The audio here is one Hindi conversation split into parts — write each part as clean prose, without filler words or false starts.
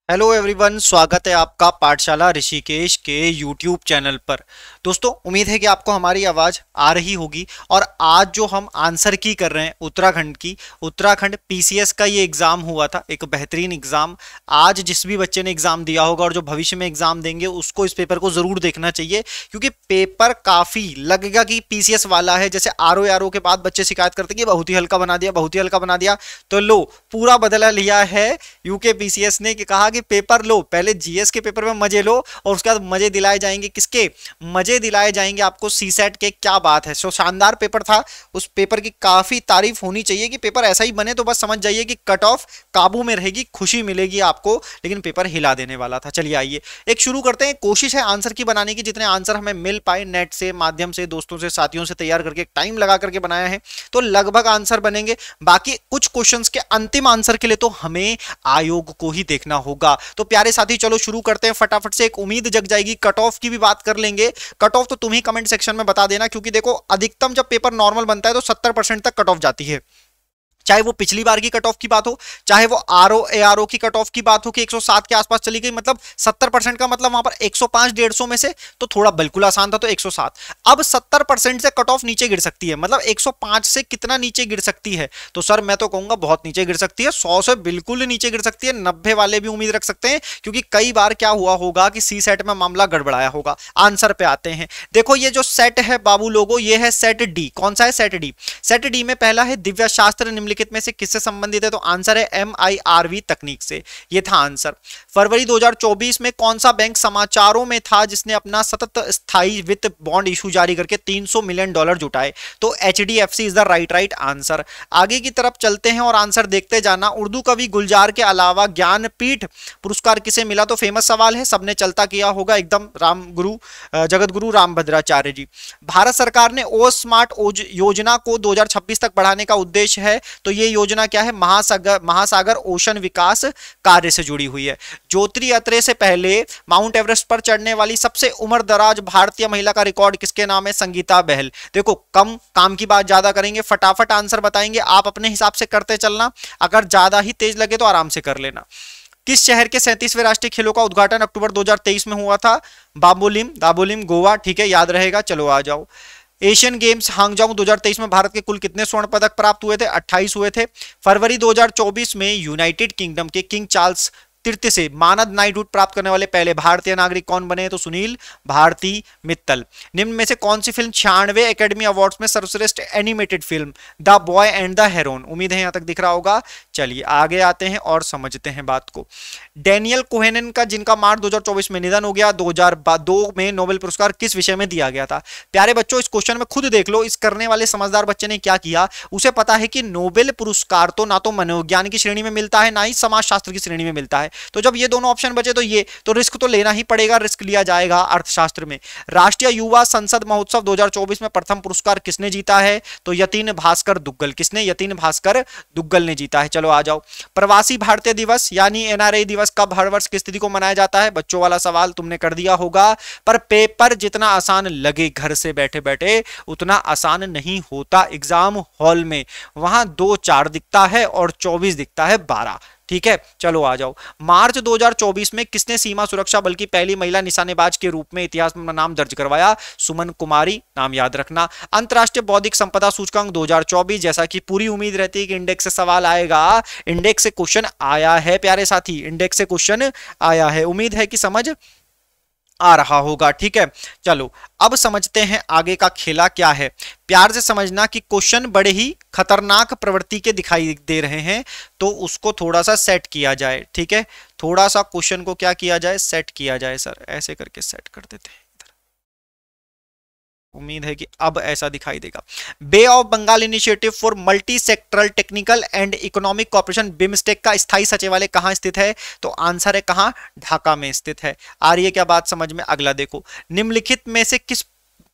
हेलो एवरीवन, स्वागत है आपका पाठशाला ऋषिकेश के यूट्यूब चैनल पर। दोस्तों, उम्मीद है कि आपको हमारी आवाज़ आ रही होगी। और आज जो हम आंसर की कर रहे हैं उत्तराखंड पीसीएस का ये एग्ज़ाम हुआ था, एक बेहतरीन एग्ज़ाम। आज जिस भी बच्चे ने एग्ज़ाम दिया होगा और जो भविष्य में एग्ज़ाम देंगे उसको इस पेपर को ज़रूर देखना चाहिए, क्योंकि पेपर काफ़ी लगेगा कि पीसीएस वाला है। जैसे आरओ के बाद बच्चे शिकायत करते हैं कि बहुत ही हल्का बना दिया, बहुत ही हल्का बना दिया, तो लो पूरा बदला लिया है यूके पीसीएस ने कि कहा कि पेपर लो, पहले जीएस के पेपर में मजे लो और उसके बाद मजे दिलाए जाएंगे। किसके मजे दिलाए जाएंगे? आपको सीसेट के। क्या बात है, सो शानदार पेपर था। उस पेपर की काफी तारीफ होनी चाहिए कि पेपर ऐसा ही बने तो बस समझ जाइए कि कट ऑफ काबू में रहेगी, खुशी मिलेगी आपको, लेकिन पेपर हिला देने वाला था। चलिए आइए एक शुरू करते हैं। कोशिश है आंसर की बनाने की, जितने आंसर हमें मिल पाए नेट से माध्यम से, दोस्तों से, साथियों से तैयार करके टाइम लगा करके बनाया है, तो लगभग आंसर बनेंगे। बाकी कुछ क्वेश्चंस के अंतिम आंसर के लिए तो हमें आयोग को ही देखना होगा। तो प्यारे साथी, चलो शुरू करते हैं फटाफट से। एक उम्मीद जग जाएगी, कट ऑफ की भी बात कर लेंगे। कट ऑफ तो तुम ही कमेंट सेक्शन में बता देना, क्योंकि देखो अधिकतम जब पेपर नॉर्मल बनता है तो 70% तक कट ऑफ जाती है। चाहे वो पिछली बार की कट ऑफ की बात हो, चाहे वो आरओ की कट ऑफ की बात हो कि 107 के आसपास चली गई, मतलब 70% का मतलब वहां पर 105 150 में से तो थोड़ा बिल्कुल आसान था तो 107। अब 70% से कट ऑफ नीचे गिर सकती है, मतलब 105 से कितना नीचे गिर सकती है? तो सर मैं तो कहूंगा बहुत नीचे गिर सकती है, 100 से बिल्कुल नीचे गिर सकती है। 90 वाले भी उम्मीद रख सकते हैं, क्योंकि कई बार क्या हुआ होगा कि सी सेट में मामला गड़बड़ाया होगा। आंसर पे आते हैं। देखो ये जो सेट है बाबू लोगो, ये है सेट डी। कौन सा है? Set D. सेट डी में पहला है दिव्य शास्त्र निम्नलिखित में से किससे संबंधित है? तो आंसर है MIRV तकनीक से। ये था आंसर। फरवरी 2024 में कौन सा बैंक समाचारों में था जिसने अपना सतत स्थायी वित्त बॉन्ड इशू जारी करके $300 मिलियन जुटाए? तो HDFC is the right answer. आगे की तरफ चलते हैं और आंसर देखते जाना। उर्दू कवि गुलजार के अलावा ज्ञानपीठ पुरस्कार किसे मिला? तो फेमस सवाल है, सबने चलता किया होगा एकदम, जगत गुरु रामभद्राचार्य जी। भारत सरकार ने ओ स्मार्ट योजना को 2026 तक बढ़ाने का उद्देश्य है, तो ये योजना क्या है? महासागर ओशन विकास कार्य से जुड़ी हुई है। ज्योति अत्रे से पहले माउंट एवरेस्ट पर चढ़ने वाली सबसे उम्रदराज भारतीय महिला का रिकॉर्ड किसके नाम है? संगीता बहल। देखो कम काम की बात ज्यादा करेंगे, फटाफट आंसर बताएंगे, आप अपने हिसाब से करते चलना, अगर ज्यादा ही तेज लगे तो आराम से कर लेना। किस शहर के 37वें राष्ट्रीय खेलों का उद्घाटन अक्टूबर 2023 में हुआ था? दाबोलिम गोवा। ठीक है, याद रहेगा। चलो आ जाओ। एशियन गेम्स हांगजाऊ 2023 में भारत के कुल कितने स्वर्ण पदक प्राप्त हुए थे? 28 हुए थे। फरवरी 2024 में यूनाइटेड किंगडम के किंग चार्ल्स तृतीय से मानद नाइटहुड प्राप्त करने वाले पहले भारतीय नागरिक कौन बने? तो सुनील भारती मित्तल। निम्न में से कौन सी फिल्म 96वें एकेडमी अवार्ड्स में सर्वश्रेष्ठ animated film? The boy and the Heron. उम्मीद है यहां तक दिख रहा होगा। चलिए आगे आते हैं और समझते हैं बात को। डेनियल कोहेनन का, जिनका मार्च 2024 में निधन हो गया, 2002 में नोबेल पुरस्कार किस विषय में दिया गया था? प्यारे बच्चों, इस क्वेश्चन में खुद देख लो, इस करने वाले समझदार बच्चे ने क्या किया। उसे पता है कि नोबेल पुरस्कार तो ना तो मनोविज्ञान की श्रेणी में मिलता है, ना ही समाजशास्त्र की श्रेणी में मिलता है। तो जब ये दोनों ऑप्शन बचे तो ये तो रिस्क तो लेना ही पड़ेगा, रिस्क लिया जाएगा अर्थशास्त्र में। राष्ट्रीय युवा संसद महोत्सव 2024 में प्रथम पुरस्कार किसने जीता है? तो यतीन भास्कर दुग्गल। किसने? यतीन भास्कर दुग्गल ने जीता है। चलो आ जाओ। प्रवासी भारतीय दिवस यानी एनआरआई दिवस कब हर वर्ष किस तिथि को मनाया जाता है? बच्चों वाला सवाल तुमने कर दिया होगा, पर पेपर जितना आसान लगे घर से बैठे बैठे उतना आसान नहीं होता एग्जाम हॉल में। वहां 2 4 दिखता है और 24 दिखता है 12। ठीक है, चलो आ जाओ। मार्च 2024 में किसने सीमा सुरक्षा बल की पहली महिला निशानेबाज के रूप में इतिहास में नाम दर्ज करवाया? सुमन कुमारी। नाम याद रखना। अंतरराष्ट्रीय बौद्धिक संपदा सूचकांक 2024, जैसा कि पूरी उम्मीद रहती है कि इंडेक्स से सवाल आएगा, इंडेक्स से क्वेश्चन आया है प्यारे साथी, इंडेक्स से क्वेश्चन आया है। उम्मीद है कि समझ आ रहा होगा। ठीक है, चलो अब समझते हैं आगे का खेला क्या है। प्यार से समझना कि क्वेश्चन बड़े ही खतरनाक प्रवृत्ति के दिखाई दे रहे हैं, तो उसको थोड़ा सा सेट किया जाए। ठीक है, थोड़ा सा क्वेश्चन को क्या किया जाए? सेट किया जाए। सर ऐसे करके सेट कर देते हैं। उम्मीद है कि अब ऐसा दिखाई देगा। Bay of Bengal initiative for multi sectoral technical and economic corporation BIMSTEC का स्थायी सचिवालय कहां स्थित है? तो आंसर है कहां? ढाका में स्थित है। आ रही है क्या बात समझ में? अगला देखो। निम्नलिखित में से किस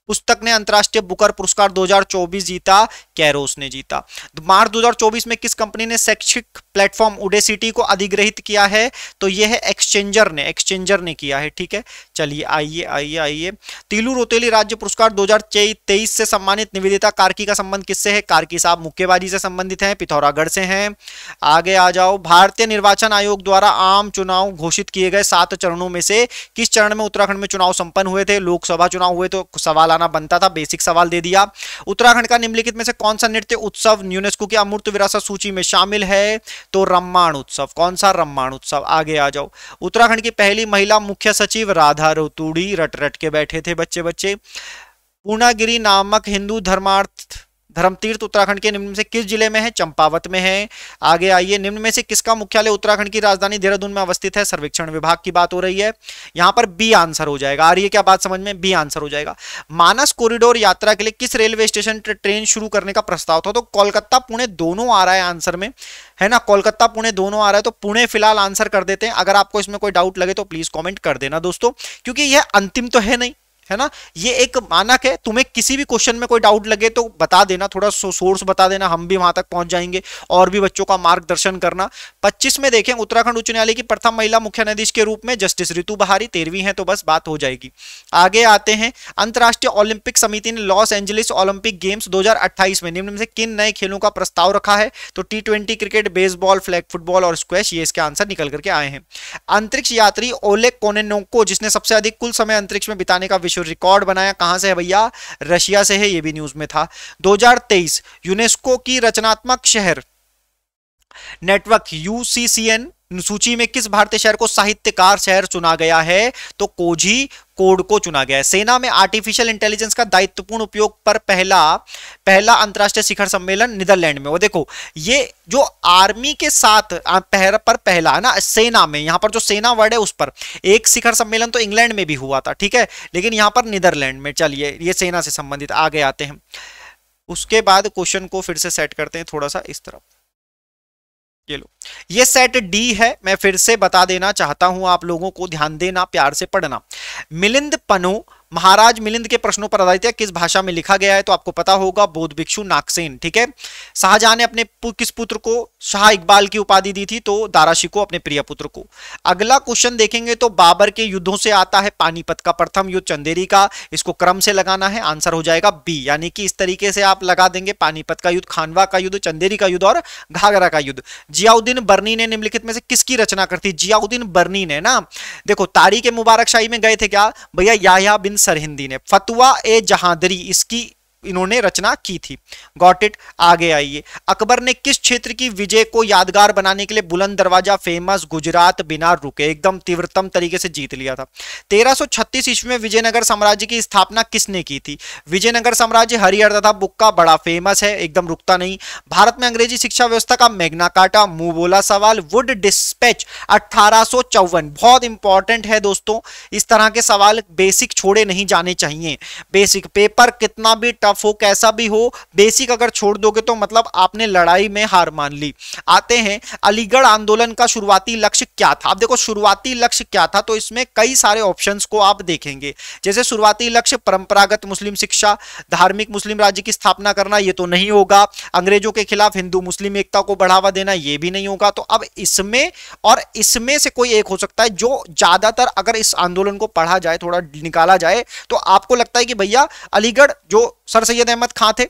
पुस्तक ने अंतर्राष्ट्रीय बुकर पुरस्कार 2024 जीता? कैरोस ने जीता। मार्च 2024 में किस कंपनी ने शैक्षिक प्लेटफॉर्म उडेसिटी को अधिग्रहित किया है? तो यह है एक्सचेंजर ने किया है। ठीक है, चलिए आइए आइए आइए। तीलू रोतेली राज्य पुरस्कार 2023 से सम्मानित निवेदिता कार्की का संबंध किससे है? कार्की साहब मुक्केबाजी से संबंधित हैं, पिथौरागढ़ से हैं। आगे आ जाओ। भारतीय निर्वाचन आयोग द्वारा आम चुनाव घोषित किए गए 7 चरणों में से किस चरण में उत्तराखंड में चुनाव संपन्न हुए थे? लोकसभा चुनाव हुए तो सवाल आना बनता था, बेसिक सवाल दे दिया। उत्तराखंड का निम्नलिखित में से कौन सा नृत्य उत्सव यूनेस्को की अमूर्त विरासत सूची में शामिल है? तो रम्माण उत्सव। कौन सा? रम्माण उत्सव। आगे आ जाओ। उत्तराखंड की पहली महिला मुख्य सचिव राधा रतूड़ी, रट रट के बैठे थे बच्चे। पूर्णागिरी नामक हिंदू धर्मतीर्थ उत्तराखंड के निम्न में से किस जिले में है? चंपावत में है। आगे आइए। निम्न में से किसका मुख्यालय उत्तराखंड की राजधानी देहरादून में अवस्थित है? सर्वेक्षण विभाग की बात हो रही है। यहां पर बी आंसर हो जाएगा। आ रही है क्या बात समझ में? बी आंसर हो जाएगा। मानस कॉरिडोर यात्रा के लिए किस रेलवे स्टेशन ट्रेन शुरू करने का प्रस्ताव था? तो कोलकाता पुणे दोनों आ रहा है आंसर में, है ना। कोलकाता पुणे दोनों आ रहा है, तो पुणे फिलहाल आंसर कर देते हैं। अगर आपको इसमें कोई डाउट लगे तो प्लीज कॉमेंट कर देना दोस्तों, क्योंकि यह अंतिम तो है नहीं, है ना। ये एक मानक है। तुम्हें किसी भी क्वेश्चन में कोई डाउट लगे तो बता देना, थोड़ा सोर्स बता देना, हम भी वहां तक पहुंच जाएंगे और भी बच्चों का मार्गदर्शन करना। 25 में देखें, उत्तराखंड उच्च न्यायालय की प्रथम महिला मुख्य न्यायाधीश के रूप में जस्टिस रितु बहारी। 13वीं है तो बस बात हो जाएगी। आगे आते हैं। अंतर्राष्ट्रीय ओलंपिक समिति ने लॉस एंजलिस ओलंपिक गेम्स 2028 में निम्न में से किन नए खेलों का प्रस्ताव रखा है? तो T20 cricket, baseball, flag football और स्क्वैश, ये इसके आंसर निकल करके आए हैं। अंतरिक्ष यात्री ओलेग कोनेन्को, जिसने सबसे अधिक कुल समय अंतरिक्ष में बिताने का विश्व रिकॉर्ड बनाया, कहां से है भैया? रशिया से है। ये भी न्यूज में था। 2023 यूनेस्को की रचनात्मक शहर नेटवर्क UCCN सूची में किस भारतीय शहर को साहित्यकार शहर चुना गया है? तो कोझिकोड को चुना गया है। सेना में आर्टिफिशियल इंटेलिजेंस का दायित्वपूर्ण उपयोग पर पहला अंतरराष्ट्रीय शिखर सम्मेलन नीदरलैंड में। वो देखो, ये जो आर्मी के साथ पहला है ना, सेना में, यहां पर जो सेना वर्ड है उस पर एक शिखर सम्मेलन तो इंग्लैंड में भी हुआ था, ठीक है, लेकिन यहां पर नीदरलैंड में। चलिए, ये सेना से संबंधित। आगे आते हैं। उसके बाद क्वेश्चन को फिर से सेट करते हैं थोड़ा सा इस तरफ। ये लो, ये सेट डी है। मैं फिर से बता देना चाहता हूं आप लोगों को, ध्यान देना, प्यार से पढ़ना। मिलिंद पनो महाराज मिलिंद के प्रश्नों पर आधारित है। किस भाषा में लिखा गया है? तो आपको पता होगा, बौद्ध भिक्षु नागसेन। ठीक है। शाहजहां ने अपने किस पुत्र को शाह इकबाल की उपाधि दी थी? तो दाराशी को, अपने प्रिय पुत्र को। अगला क्वेश्चन देखेंगे तो बाबर के युद्धों से आता है। पानीपत का प्रथम युद्ध, चंदेरी का। इसको क्रम से लगाना है, आंसर हो जाएगा बी। यानी कि इस तरीके से आप लगा देंगे, पानीपत का युद्ध, खानवा का युद्ध, चंदेरी का युद्ध और घाघरा का युद्ध। जियाउद्दीन बर्नी ने निम्नलिखित में से किसकी रचना कर थी? जियाउद्दीन बर्नी ने ना, देखो, तारीख ए मुबारक शाही में गए थे क्या भैया? याह्या बिन सरहिंदी ने। फतवा ए जहांदरी, इसकी इन्होंने रचना की थी। Got it. आगे आइए। अकबर ने किस क्षेत्र की विजय को यादगार बनाने के लिए बुलंद दरवाजा, फेमस, गुजरात, बिना रुके, एकदम तीव्रतम तरीके से जीत लिया था? 1336 ईस्वी में विजयनगर साम्राज्य की स्थापना किसने की थी? विजयनगर साम्राज्य हरिहर तथा बुक्का, बड़ा फेमस है, एकदम रुकता नहीं। भारत में अंग्रेजी शिक्षा व्यवस्था का मैग्ना कार्टा, मुंह बोला सवाल। वुड डिस्पैच 1854, बहुत इंपॉर्टेंट है दोस्तों। इस तरह के सवाल बेसिक छोड़े नहीं जाने चाहिए। बेसिक पेपर कितना भी टफ हो, कैसा भी हो, बेसिक अगर छोड़ दोगे तो मतलब आपने लड़ाई में हार मान ली। आते हैं, अलीगढ़ आंदोलन का शुरुआती लक्ष्य क्या था? अब देखो, शुरुआती लक्ष्य क्या था, तो इसमें कई सारे ऑप्शंस को आप देखेंगे। जैसे शुरुआती लक्ष्य परंपरागत मुस्लिम शिक्षा, धार्मिक मुस्लिम राज्य की स्थापना करना, ये तो नहीं होगा। अंग्रेजों के खिलाफ हिंदू मुस्लिम एकता को बढ़ावा देना, ये भी नहीं होगा। तो अब इसमें और इसमें से कोई एक हो सकता है, जो ज्यादातर अगर इस आंदोलन को पढ़ा जाए, थोड़ा निकाला जाए, तो आपको लगता है कि भैया अलीगढ़ जो सर सैयद अहमद खां थे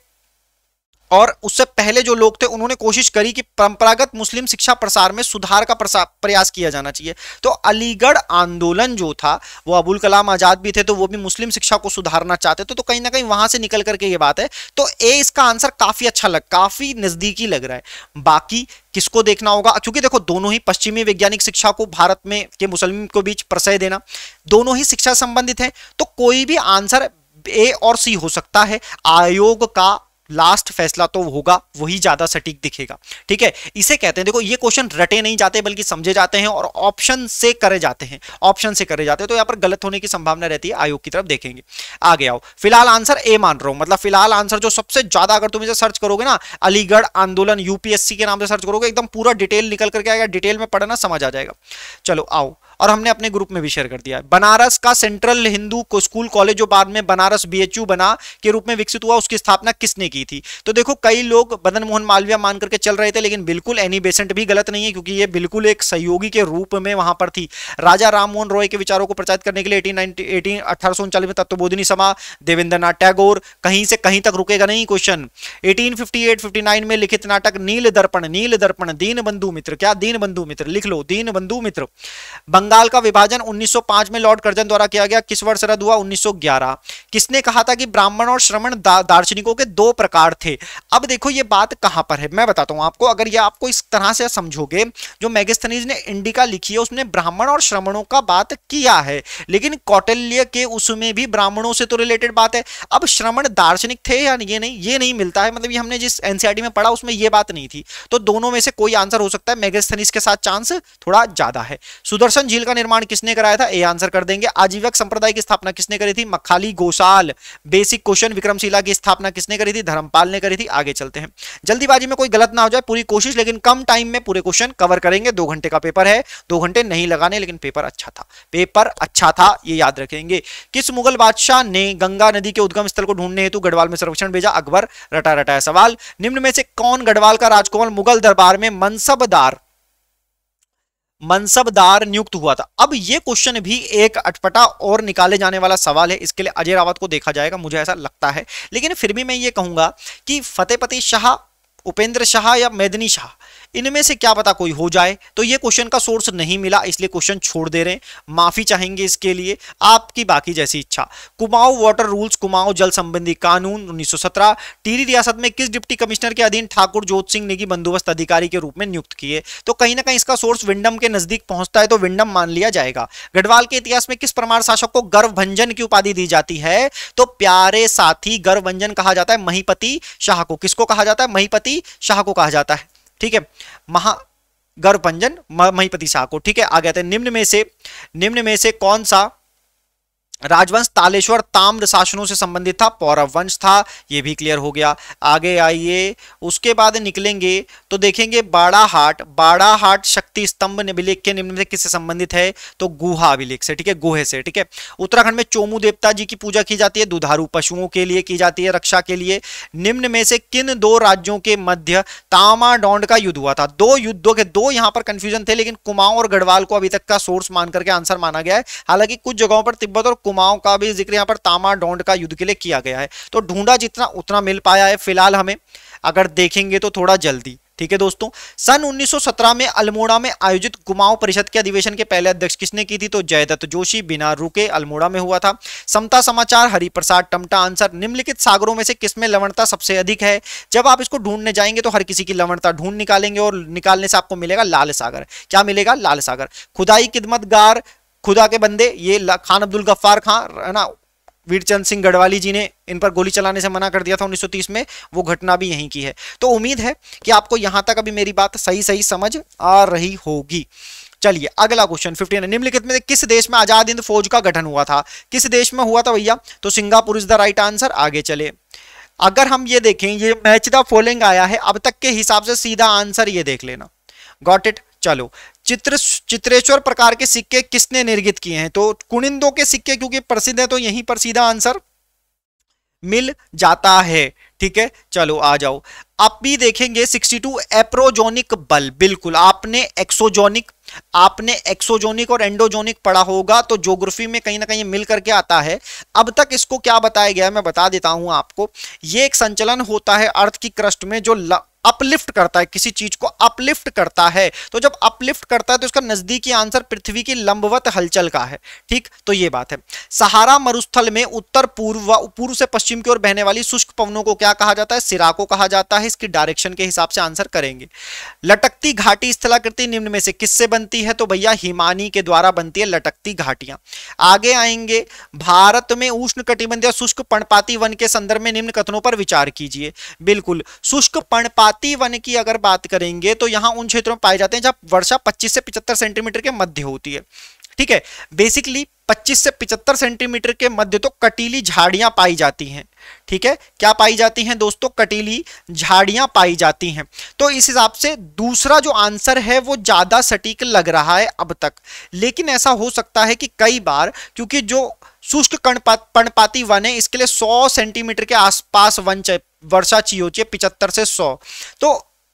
और उससे पहले जो लोग थे, उन्होंने कोशिश करी कि परंपरागत मुस्लिम शिक्षा प्रसार में सुधार का प्रयास किया जाना चाहिए। तो अलीगढ़ आंदोलन जो था, वो अबुल कलाम आजाद भी थे, तो वो भी मुस्लिम शिक्षा को सुधारना चाहते थे। तो कहीं ना कहीं वहां से निकल करके ये बात है। तो ए इसका आंसर काफी अच्छा काफी नजदीकी लग रहा है। बाकी किसको देखना होगा, क्योंकि देखो, दोनों ही पश्चिमी वैज्ञानिक शिक्षा को भारत में के मुस्लिम को बीच प्रशय देना, दोनों ही शिक्षा संबंधित है। तो कोई भी आंसर ए और सी हो सकता है। आयोग का लास्ट फैसला तो होगा, वही ज्यादा सटीक दिखेगा। ठीक है, इसे कहते हैं, देखो, ये क्वेश्चन रटे नहीं जाते बल्कि समझे जाते हैं और ऑप्शन से करे जाते हैं। तो यहां पर गलत होने की संभावना रहती है। आयोग की तरफ देखेंगे। आगे आओ। फिलहाल आंसर ए मान रहा हूं, मतलब फिलहाल आंसर जो सबसे ज्यादा, अगर तुम इसे सर्च करोगे ना, अलीगढ़ आंदोलन यूपीएससी के नाम से सर्च करोगे, एकदम पूरा डिटेल निकल करके आएगा। डिटेल में पढ़ना, समझ आ जाएगा। चलो आओ। और हमने अपने ग्रुप में भी शेयर कर दिया है। बनारस का सेंट्रल हिंदू स्कूल कॉलेज जो बाद में बनारस बीएचयू बना के रूप में विकसित हुआ, उसकी स्थापना किसने की थी? तो देखो कई लोग मदन मोहन मालवीय मान करके चल रहे थे, लेकिन बिल्कुल एनी बेसेंट भी गलत नहीं है, क्योंकि ये बिल्कुल एक सहयोगी के रूप में वहां पर थी। राजा राममोहन रॉय के विचारों को प्रचारित करने के लिए 1839 में तत्वबोधिनी सभा, देवेंद्रनाथ टैगोर, कहीं से कहीं तक रुकेगा नहीं क्वेश्चन। 1858-59 में लिखित नाटक नील दर्पण, नील दर्पण, दीन बंधु मित्र, क्या दीन बंधु मित्र, लिख लो दीन बंधु मित्र। बंगाल का विभाजन 1905 में लॉर्ड कर्जन द्वारा किया गया, किस वर्ष रद्द हुआ? 1911। किसने कहा था कि ब्राह्मण और श्रमण दार्शनिकों के दो प्रकार थे? अब देखो ये बात कहां पर है, मैं बताता हूं आपको। अगर ये आपको इस तरह से समझोगे, जो मेगास्थनीज ने इंडिका लिखी है उसने ब्राह्मण और श्रमणों का बात किया है, लेकिन कौटिल्य के उसमें भी ब्राह्मणों से तो रिलेटेड बात है। अब श्रमण दार्शनिक थे या ये नहीं मिलता है, मतलब ये हमने जिस एनसीईआरटी में पढ़ा उसमें ये बात नहीं थी। तो दोनों में से कोई आंसर हो सकता है, मेगास्थनीज के साथ चांस थोड़ा ज्यादा है। सुदर्शन झील का निर्माण किसने कराया था? ए आंसर कर देंगे। आजीवक संप्रदाय की स्थापना किसने करी थी? मखाली गोसाल। बेसिक क्वेश्चन, विक्रमशिला की स्थापना किसने करी थी? धर्मपाल ने करी थी। आगे चलते हैं, जल्दीबाजी में कोई गलत ना हो जाए, पूरी कोशिश, लेकिन कम टाइम में पूरे क्वेश्चन कवर करेंगे। 2 घंटे का पेपर है, 2 घंटे नहीं लगाने, लेकिन पेपर अच्छा था, पेपर अच्छा था, ये याद रखेंगे। किस मुगल बादशाह ने गंगा नदी के उद्गम स्थल को ढूंढने हेतु गढ़वाल में सर्वेक्षण भेजा? अकबर। रटा रटा है सवाल। निम्न में से कौन गढ़वाल का राजकुमार मुगल दरबार में मनसबदार नियुक्त हुआ था? अब ये क्वेश्चन भी एक अटपटा और निकाले जाने वाला सवाल है, इसके लिए अजय रावत को देखा जाएगा, मुझे ऐसा लगता है। लेकिन फिर भी मैं ये कहूंगा कि फतेहपति शाह, उपेंद्र शाह या मेदनी शाह, इनमें से क्या पता कोई हो जाए। तो ये क्वेश्चन का सोर्स नहीं मिला, इसलिए क्वेश्चन छोड़ दे रहे हैं, माफी चाहेंगे इसके लिए, आपकी बाकी जैसी इच्छा। कुमाऊं वाटर रूल्स, कुमाऊं जल संबंधी कानून 1917। टिहरी रियासत में किस डिप्टी कमिश्नर के अधीन ठाकुर जोत सिंह नेगी बंदोबस्त अधिकारी के रूप में नियुक्त किए? तो कहीं ना कहीं इसका सोर्स विंडम के नजदीक पहुंचता है, तो विंडम मान लिया जाएगा। गढ़वाल के इतिहास में किस परमार शासक को गर्वभंजन की उपाधि दी जाती है? तो प्यारे साथी गर्वभंजन कहा जाता है महीपति शाह को। किसको कहा जाता है? महीपति शाह को कहा जाता है, ठीक है, गर्वभंजन महीपति शाह को, ठीक है। आगे आते हैं, निम्न में से कौन सा राजवंश तालेश्वर ताम्र शासनों से संबंधित था? पौरव वंश था, ये भी क्लियर हो गया। आगे आइए, उसके बाद निकलेंगे तो देखेंगे बाड़ाहाट शक्ति स्तंभ अभिलेख के निम्न में किससे संबंधित है? तो गुहा अभिलेख से, ठीक है, गुहे से, ठीक है। उत्तराखंड में चोमू देवता जी की पूजा की जाती है, दुधारू पशुओं के लिए की जाती है, रक्षा के लिए। निम्न में से किन 2 राज्यों के मध्य तामाडौंड का युद्ध हुआ था? 2 युद्धों के 2 यहां पर कंफ्यूजन थे, लेकिन कुमाऊं और गढ़वाल को अभी तक का सोर्स मान करके आंसर माना गया है। हालांकि कुछ जगहों पर तिब्बत और कुमाऊं का भी जिक्र यहां पर तामाडौंड का युद्ध के लिए किया गया है। तो ढूंढा जितना उतना मिल पाया है फिलहाल हमें, अगर देखेंगे तो थोड़ा जल्दी, ठीक है दोस्तों। सन 1917 में अल्मोड़ा में आयोजित कुमाऊं परिषद के अधिवेशन के पहले अध्यक्ष किसने की थी? तो जयदत्त जोशी, बिना रुके अल्मोड़ा में हुआ था। समता समाचार हरिप्रसाद टमटा। आंसर, निम्नलिखित सागरों में से किसमें लवणता सबसे अधिक है? जब आप इसको ढूंढने जाएंगे तो हर किसी की लवणता ढूंढ निकालेंगे, और निकालने से आपको मिलेगा लाल सागर। क्या मिलेगा? लाल सागर। खुदाई खिदमतगार, खुदा के बंदे, ये खान अब्दुल गफ्फार खां, है ना, वीरचंद सिंह गढ़वाली जी ने इन पर गोली चलाने से मना कर दिया था 1930 में, वो घटना भी यहीं की है। तो उम्मीद है कि आपको यहां तक अभी मेरी बात सही सही समझ आ रही होगी। चलिए अगला क्वेश्चन 15 है, निम्नलिखित में किस देश में आजाद हिंद फौज का गठन हुआ था? किस देश में हुआ था भैया? तो Singapore is the right answer. आगे चले, अगर हम ये देखें, ये मैच द फॉलोइंग आया है, अब तक के हिसाब से सीधा आंसर ये देख लेना। Got it. चलो, चित्रेश्वर प्रकार के सिक्के किसने निर्मित किए हैं? तो कुनिंदो के सिक्के क्योंकि प्रसिद्ध है, तो यहीं पर सीधा आंसर मिल जाता है, ठीक है। चलो आ जाओ, आप भी देखेंगे 62 एप्रोजोनिक बल, बिल्कुल आपने एक्सोजोनिक और एंडोजोनिक पढ़ा होगा, तो ज्योग्राफी में कहीं ना कहीं मिल करके आता है। अब तक इसको क्या बताया गया है मैं बता देता हूं आपको। ये एक संचलन होता है अर्थ की क्रस्ट में जो अपलिफ्ट करता है, किसी चीज को अपलिफ्ट करता है। तो जब अपलिफ्ट करता है तो इसका नजदीकी आंसर पृथ्वी की लंबवत हलचल का है, ठीक। तो ये बात है। सहारा मरुस्थल में उत्तर पूर्व से पश्चिम की ओर बहने वाली शुष्क पवनों को क्या कहा जाता है? सिराको कहा जाता है। इसकी डायरेक्शन के हिसाब से आंसर करेंगे। लटकती घाटी स्थलाकृति निम्न में से किससे बनती है? तो भैया हिमानी के द्वारा बनती है लटकती घाटियां। आगे आएंगे, भारत में उष्ण कटिबंधीय शुष्क पर्णपाती वन के संदर्भ में निम्न कथनों पर विचार कीजिए। बिल्कुल, शुष्क पर्णपाती वन की अगर बात करेंगे तो यहां उन क्षेत्रों में पाए जाते हैं जहां वर्षा 25 से 75 सेंटीमीटर के मध्य होती है, ठीक है। बेसिकली 25 से 75 सेंटीमीटर के मध्य तो कटीली झाड़ियां पाई जाती हैं, ठीक है। क्या पाई जाती हैं दोस्तों? कटीली झाड़ियां पाई जाती हैं। तो इस हिसाब से दूसरा जो आंसर है वो ज्यादा सटीक लग रहा है अब तक। लेकिन ऐसा हो सकता है कि कई बार, क्योंकि जो शुष्क पर्णपाती वन है इसके लिए 100 सेंटीमीटर के आसपास वर्षा चाहिए होती है, 75 से 100। तो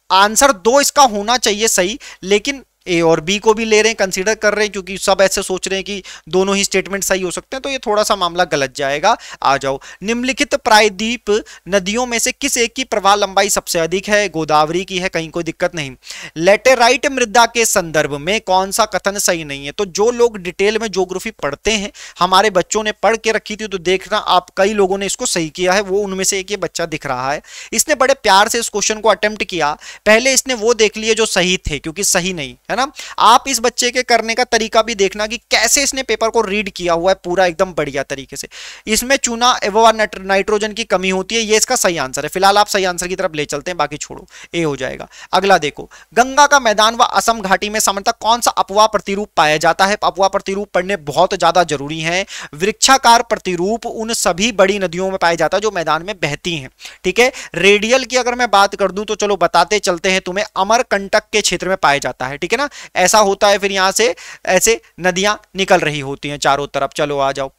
आंसर 2 इसका होना चाहिए सही, लेकिन ए और बी को भी ले रहे हैं, कंसीडर कर रहे हैं, क्योंकि सब ऐसे सोच रहे हैं कि दोनों ही स्टेटमेंट सही हो सकते हैं, तो ये थोड़ा सा मामला गलत जाएगा। आ जाओ, निम्नलिखित प्रायद्वीप नदियों में से किस एक की प्रवाह लंबाई सबसे अधिक है? गोदावरी की है, कहीं कोई दिक्कत नहीं। लेटेराइट मृदा के संदर्भ में कौन सा कथन सही नहीं है? तो जो लोग डिटेल में ज्योग्राफी पढ़ते हैं, हमारे बच्चों ने पढ़ के रखी थी, तो देखना आप कई लोगों ने इसको सही किया है, वो उनमें से एक ये बच्चा दिख रहा है। इसने बड़े प्यार से इस क्वेश्चन को अटेम्प्ट किया। पहले इसने वो देख लिए जो सही थे, क्योंकि सही नहीं है ना। आप इस बच्चे के करने का तरीका भी देखना कि कैसे इसने पेपर को रीड किया हुआ है, पूरा एकदम बढ़िया तरीके से। इसमें चूना एवं नाइट्रोजन की कमी होती है, ये इसका सही आंसर है। फिलहाल आप सही आंसर की तरफ ले चलते हैं, बाकी छोड़ो, ए हो जाएगा। अगला देखो, गंगा का मैदान व असम घाटी में सामान्यतः कौन सा अपवाह प्रतिरूप पाया जाता है? अपवाह प्रतिरूप पढ़ने बहुत ज्यादा जरूरी है। वृक्षाकार प्रतिरूप उन सभी बड़ी नदियों में पाया जाता है जो मैदान में बहती हैं, ठीक है। रेडियल की अगर मैं बात कर दूं तो चलो बताते चलते हैं तुम्हें, अमरकंटक के क्षेत्र में पाया जाता है, ठीक है ना। ऐसा होता है, फिर यहां से ऐसे नदियां निकल रही होती हैं चारों तरफ। चलो आ जाओ,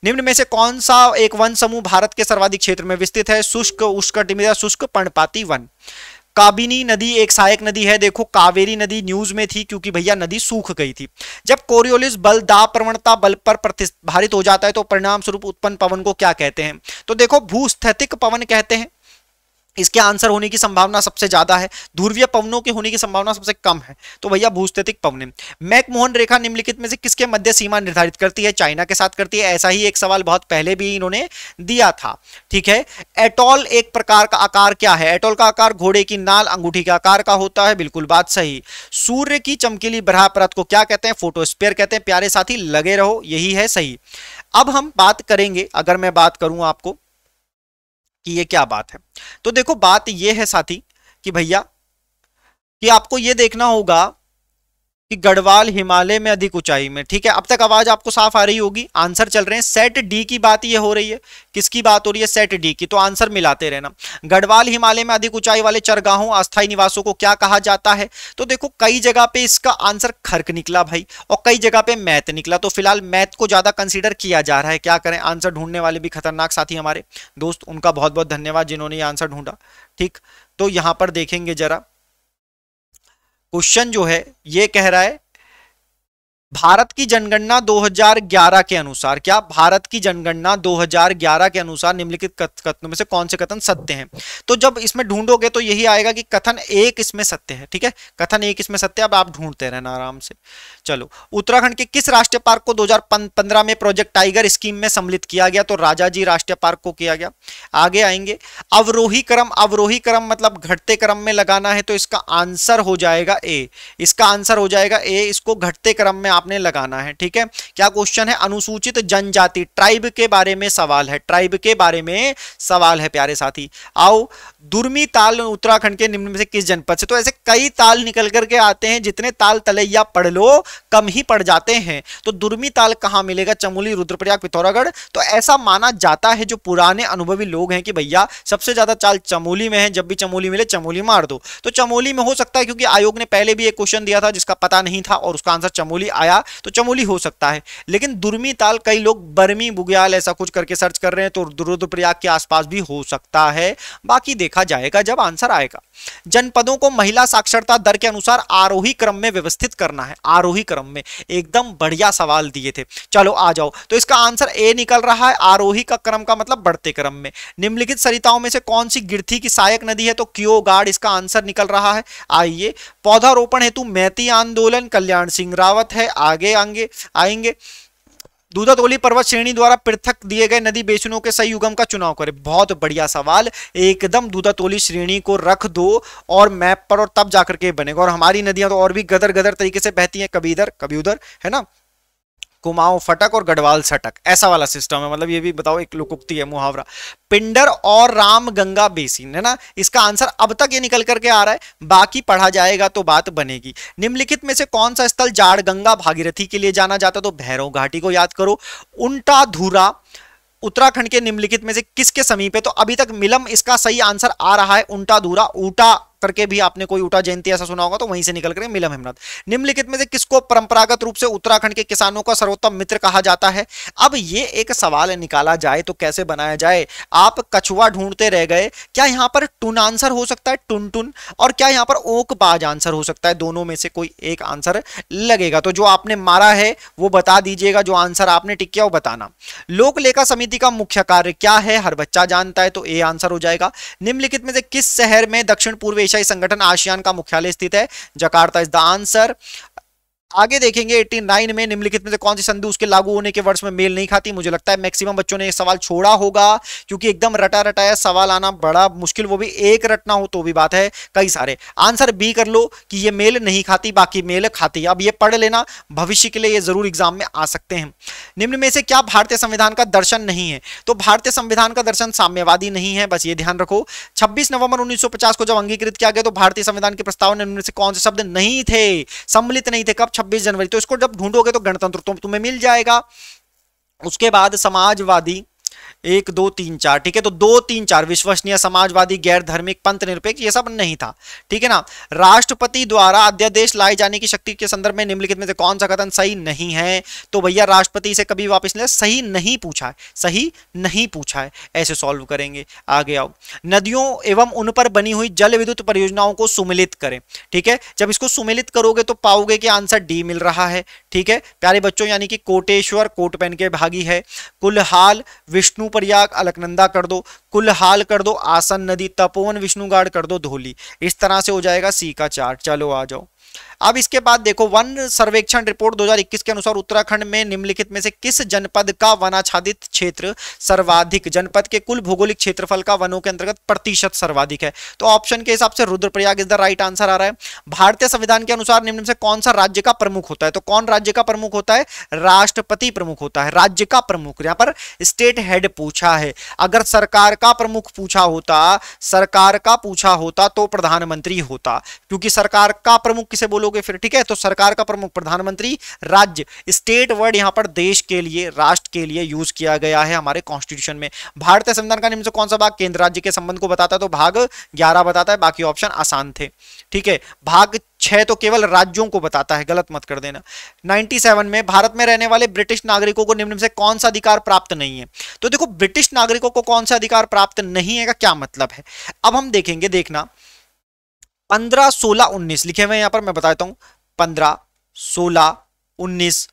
निम्न में से कौन सा एक वन समूह भारत के सर्वाधिक क्षेत्र में विस्तृत है? शुष्क, उष्णकटिबंधीय, शुष्क पर्णपाती वन। काबिनी नदी एक सहायक नदी है। देखो कावेरी नदी न्यूज में थी क्योंकि भैया नदी सूख गई थी। जब कोरियोलिस बल दाब प्रवणता बल पर प्रतिभारित हो जाता है तो परिणाम स्वरूप उत्पन्न पवन को क्या कहते हैं? तो देखो भूस्थैतिक पवन कहते हैं। इसके आंसर होने की संभावना सबसे ज्यादा है, ध्रुवीय पवनों के होने की संभावना सबसे कम है, तो भैया भूस्थैतिक पवन। मैकमोहन रेखा निम्नलिखित में से किसके मध्य सीमा निर्धारित करती है? चाइना के साथ करती है। ऐसा ही एक सवाल बहुत पहले भी इन्होंने दिया था, ठीक है। एटॉल एक प्रकार का आकार क्या है? एटॉल का आकार घोड़े की नाल अंगूठी के आकार का होता है, बिल्कुल बात सही। सूर्य की चमकीली बरहा परत को क्या कहते हैं? फोटोस्फीयर कहते हैं। प्यारे साथी लगे रहो, यही है सही। अब हम बात करेंगे, अगर मैं बात करूं आपको कि ये क्या बात है, तो देखो बात ये है साथी कि भैया कि आपको ये देखना होगा कि गढ़वाल हिमालय में अधिक ऊंचाई में, ठीक है। अब तक आवाज आपको साफ आ रही होगी। आंसर चल रहे हैं, सेट डी की बात ये हो रही है। किसकी बात हो रही है? सेट डी की। तो आंसर मिलाते रहना। गढ़वाल हिमालय में अधिक ऊंचाई वाले चरगाहों अस्थायी निवासों को क्या कहा जाता है? तो देखो कई जगह पे इसका आंसर खर्क निकला भाई, और कई जगह पे मैथ निकला। तो फिलहाल मैथ को ज्यादा कंसिडर किया जा रहा है। क्या करें, आंसर ढूंढने वाले भी खतरनाक साथी हमारे दोस्त, उनका बहुत बहुत धन्यवाद जिन्होंने ये आंसर ढूंढा, ठीक। तो यहां पर देखेंगे जरा, क्वेश्चन जो है ये कह रहा है भारत की जनगणना 2011 के अनुसार, क्या भारत की जनगणना 2011 के अनुसार निम्नलिखित कथनों में से कौन से कथन सत्य हैं? तो जब इसमें ढूंढोगे तो यही आएगा कि कथन एक इसमें सत्य है, ठीक है। कथन एक इसमें सत्य, अब आप ढूंढते रहना आराम से। चलो, उत्तराखंड के किस राष्ट्रीय पार्क को 2015 में प्रोजेक्ट टाइगर स्कीम में सम्मिलित किया गया? तो राजाजी राष्ट्रीय पार्क को किया गया। आगे आएंगे, अवरोही क्रम, अवरोही क्रम मतलब घटते क्रम में लगाना है, तो इसका आंसर हो जाएगा ए। इसका आंसर हो जाएगा ए, इसको घटते क्रम में आपने लगाना है, ठीक है। क्या क्वेश्चन है? अनुसूचित जनजाति, ट्राइब के बारे में सवाल है, ट्राइब के बारे में सवाल है प्यारे साथी। आओ, दुर्मी ताल उत्तराखंड के निम्न में से किस जनपद से? तो ऐसे कई ताल निकल करके आते हैं, जितने ताल तलैया पढ़ लो कम ही पड़ जाते हैं। तो दुर्मी ताल कहां मिलेगा? चमोली, रुद्रप्रयाग, पिथौरागढ़। तो ऐसा माना जाता है जो पुराने अनुभवी लोग हैं कि भैया सबसे ज्यादा चाल चमोली में है, जब भी चमोली मिले चमोली मार दो। तो चमोली में हो सकता है, क्योंकि आयोग ने पहले भी एक क्वेश्चन दिया था जिसका पता नहीं था और उसका आंसर चमोली आया, तो चमोली हो सकता है। लेकिन दुर्मी ताल कई लोग बर्मी बुग्याल ऐसा कुछ करके सर्च कर रहे हैं, तो रुद्रप्रयाग के आसपास भी हो सकता है। बाकी देखा जाएगा जब आंसर आएगा। जनपदों को महिला साक्षरता दर के अनुसार आरोही क्रम में व्यवस्थित करना है, आरोही क्रम में। एकदम बढ़िया सवाल दिए थे। चलो आ जाओ, तो इसका आंसर ए निकल रहा है। आरोही का क्रम का मतलब बढ़ते क्रम में। निम्नलिखित सरिताओं में से कौन सी गिरथी की सहायक नदी है? तो क्योगाड़ इसका आंसर निकल रहा है। आइए, पौधारोपण हेतु मैती आंदोलन कल्याण सिंह रावत है। आगे आएंगे, दूधातोली पर्वत श्रेणी द्वारा पृथक दिए गए नदी बेसिनों के सही युगम का चुनाव करें। बहुत बढ़िया सवाल, एकदम दूधातोली श्रेणी को रख दो और मैप पर, और तब जाकर के बनेगा। और हमारी नदियां तो और भी गदर गदर तरीके से बहती हैं, कभी इधर कभी उधर, है ना। कुमाऊं फटक और गढ़वाल सटक, ऐसा वाला सिस्टम है। मतलब ये भी बताओ, एक लोकोक्ति है, मुहावरा। पिंडर और राम गंगा बेसिन, है ना, इसका आंसर अब तक ये निकल करके आ रहा है, बाकी पढ़ा जाएगा तो बात बनेगी। निम्नलिखित में से कौन सा स्थल जाड़ गंगा भागीरथी के लिए जाना जाता है? तो भैरव घाटी को याद करो। उल्टा धुरा उत्तराखंड के निम्नलिखित में से किसके समीप है? तो अभी तक मिलम इसका सही आंसर आ रहा है। उल्टा धुरा, ऊटा करके भी आपने कोई ऊटा जयंती ऐसा सुना होगा, तो वहीं से निकल कर मिलम हिमनद। निम्नलिखित में से किसको परंपरागत रूप से उत्तराखंड के किसानों का सर्वोत्तम मित्र कहा जाता है? अब ये एक सवाल निकाला जाए तो कैसे बनाया जाए? आप कछुआ ढूंढते रह गए, क्या यहां पर टुन आंसर हो सकता है, टुन टुन, और क्या यहां पर ओक बाज आंसर हो सकता है? दोनों में से कोई एक आंसर लगेगा। तो जो आपने मारा है वो बता दीजिएगा, जो आंसर आपने टिक किया वो बताना। लोक लेखा समिति का मुख्य कार्य क्या है? हर बच्चा जानता है, तो ए आंसर हो जाएगा। निम्नलिखित में से किस शहर में दक्षिण पूर्व एशियाई संगठन आसियान का मुख्यालय स्थित है? Jakarta is the answer. आगे देखेंगे 89 में निम्नलिखित में से कौन सी संधि उसके लागू होने के वर्ष में मेल नहीं खाती? मुझे लगता है मैक्सिमम बच्चों ने ये सवाल छोड़ा होगा, क्योंकि एकदम रटा रटाया सवाल आना बड़ा मुश्किल, वो भी एक रटना हो तो भी बात है, कई सारे। आंसर बी कर लो कि ये मेल नहीं खाती, बाकी मेल खाती। अब ये पढ़ लेना, भविष्य के लिए ये जरूर एग्जाम में आ सकते हैं। निम्न में से क्या भारतीय संविधान का दर्शन नहीं है? तो भारतीय संविधान का दर्शन साम्यवादी नहीं है, बस ये ध्यान रखो। 26 नवंबर 1950 को जब अंगीकृत किया गया तो भारतीय संविधान के प्रस्तावना में से कौन से शब्द नहीं थे, सम्मिलित नहीं थे? कब? 26 जनवरी। तो इसको जब ढूंढोगे तो गणतंत्र तो तुम्हें मिल जाएगा। उसके बाद समाजवादी, 1 2 3 4, ठीक है, तो 2 3 4 विश्वसनीय, समाजवादी, गैर धार्मिक, पंथ निरपेक्ष, ये सब नहीं था, ठीक है ना। राष्ट्रपति द्वारा अध्यादेश लाए जाने की शक्ति के संदर्भ में निम्नलिखित में से कौन सा कथन सही नहीं है? तो भैया राष्ट्रपति से कभी वापस नहीं, सही नहीं पूछा है, सही नहीं पूछा है, ऐसे सॉल्व करेंगे। आगे आओ। नदियों एवं उन पर बनी हुई जल विद्युत परियोजनाओं को सुमेलित करें, ठीक है। जब इसको सुमेलित करोगे तो पाओगे कि आंसर डी मिल रहा है, ठीक है प्यारे बच्चों, यानी कि कोटेश्वर, कोट पहन के भागी है, कुलहाल, विष्णु प्रयाग, अलकनंदा कर दो, कुलहाल कर दो, आसन नदी, तपोवन, विष्णुगाड़ कर दो, धोली। इस तरह से हो जाएगा सी का 4। चलो आ जाओ। अब इसके बाद देखो, वन सर्वेक्षण रिपोर्ट 2021 के अनुसार उत्तराखंड में निम्नलिखित में से किस जनपद का वनाच्छादित क्षेत्र सर्वाधिक? जनपद के कुल भौगोलिक क्षेत्रफल का वनों के अंतर्गत प्रतिशत सर्वाधिक है? तो ऑप्शन के हिसाब से Rudraprayag is the right answer आ रहा है। भारतीय संविधान के अनुसार निम्न में से कौन सा राज्य का प्रमुख होता है? तो कौन राज्य का प्रमुख होता है? राष्ट्रपति प्रमुख होता है, राज्य का प्रमुख। यहां पर स्टेट हेड पूछा है, अगर सरकार का प्रमुख पूछा होता, सरकार का पूछा होता तो प्रधानमंत्री होता, क्योंकि सरकार का प्रमुख किसे बोलोगे फिर, ठीक है। तो सरकार का प्रमुख प्रधानमंत्री, राज्य, स्टेट वर्ड यहां पर देश के लिए, राष्ट्र के लिए यूज किया गया है हमारे कॉन्स्टिट्यूशन में। भारतीय संविधान का निम्न से कौन सा भाग केंद्र राज्य के संबंध को बताता है? तो भाग 11 बताता है, बाकी ऑप्शन आसान थे, ठीक है। भाग 6 तो केवल राज्यों को बताता है, गलत मत कर देना। 97 में भारत में रहने वाले ब्रिटिश नागरिकों को निम्न से कौन सा अधिकार प्राप्त नहीं है? तो देखो, ब्रिटिश नागरिकों को कौन सा अधिकार प्राप्त नहीं है का क्या मतलब है, अब हम देखेंगे, देखना। 15, 16, 19 लिखे हुए यहां पर, मैं बता देता हूं। 15, 16, 19,